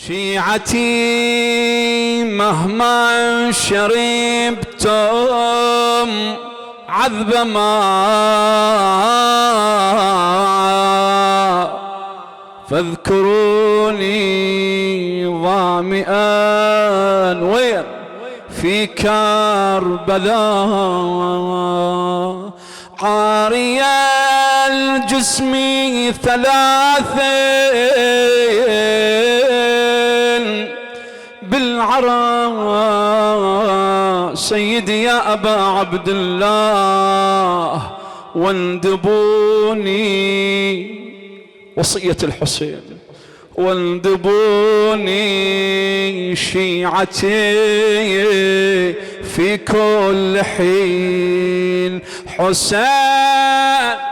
شيعتي مهما شربتم عذب ماء فاذكروني ظامئا وين في كربلاء عاري الجسم ثلاثين بالعراء سيدي يا أبا عبد الله واندبوني وصية الحسين واندبوني شيعتي في كل حين حسين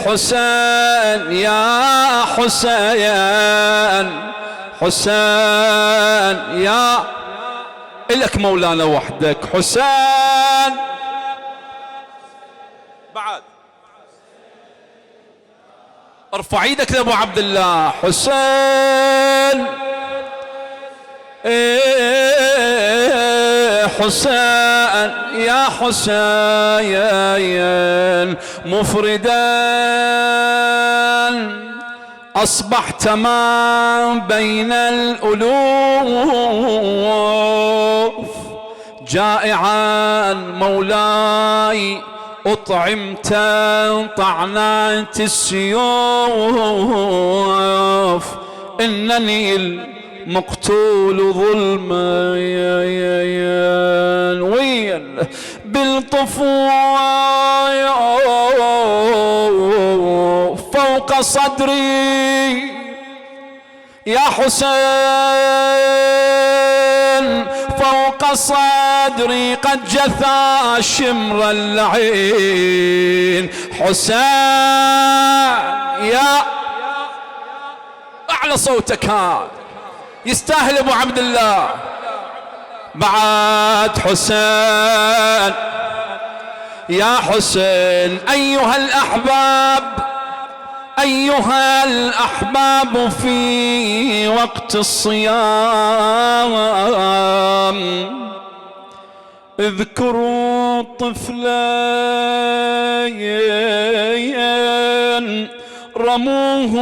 حسين يا حسين حسين يا إلك مولانا وحدك حسين بعد ارفع ايدك لابو عبد الله حسين حسين يا حسين مفردا أصبحت ما بين الألوف جائعا مولاي أطعمت طعنات السيوف إنني المقتول ظلما وين بالطفوف فوق صدري يا حسين فوق صدري قد جثى شمر اللعين حسين يا أعلى صوتك هذا يستاهل أبو عبد الله بعد حسين يا حسين أيها الأحباب في وقت الصيام اذكروا طفلين رموه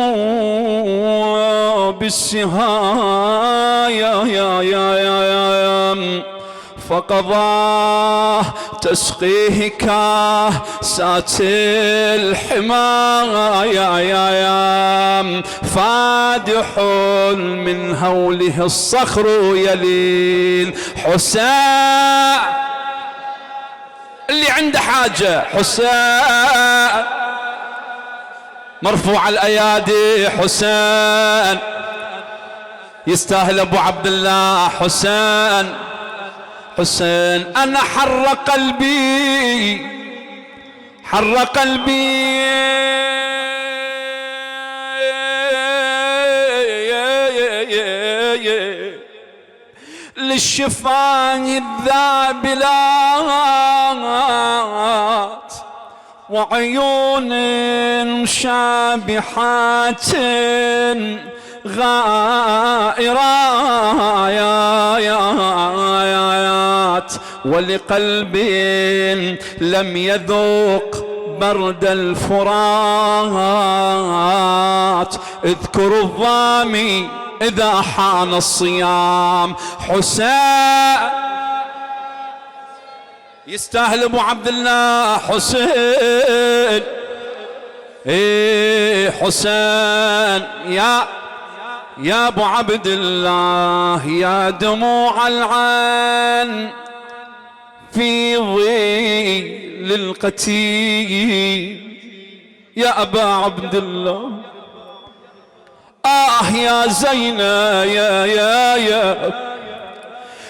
بالسهام فقضاه تسقيه كاسات الحمايا فادح من هوله الصخر يلين حسين اللي عنده حاجة حسين مرفوع الأيادي حسين يستاهل أبو عبد الله حسين حسين أنا حر قلبي للشفاه الذابلات وعيون شابحات غائرات ولقلب لم يذوق برد الفرات اذكروا الظامي إذا حان الصيام حسين يستاهل أبو عبد الله حسين حسين يا أبو عبد الله يا دموع العين في ظل القتيل يا أبا عبد الله يا زينة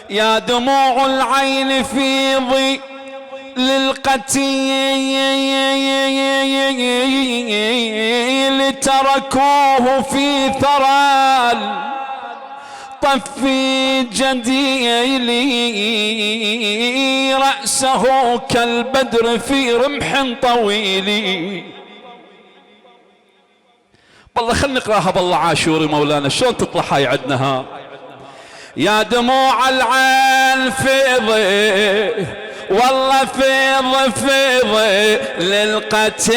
يا دموع العين في ظل للقتيل تركوه في ثرى طف جديلي رأسه كالبدر في رمح طويل والله خلنا نقراها بالله عاشوري مولانا شلون تطلع هاي عندنا. يا دموع العين فيضي والله فيضي فيضي للقتيل.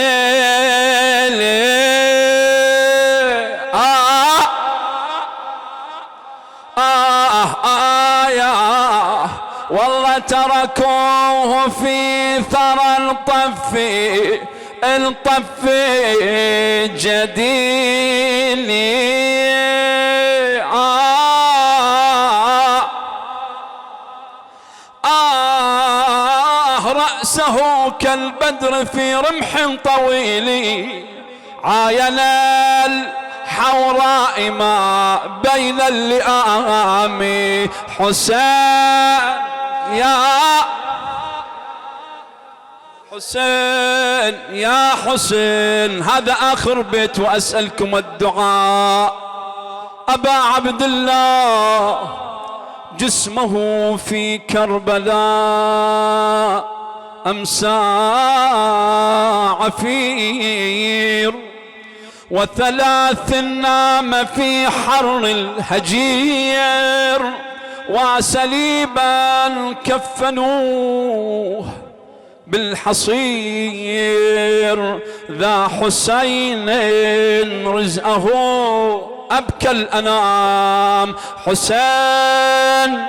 يا والله تركوه في ثرى الطفي جديلي. رأسه كالبدر في رمح طويل عاين الحوراء ما بين اللئام. حسين يا حسين يا حسين، هذا آخر بيت وأسألكم الدعاء. أبا عبد الله جسمه في كربلاء أمسى عفير، وثلاث نام في حر الهجير، وسليبا كفنوه بالحصير. ذا حسين رزقه أبكى الأنام. حسين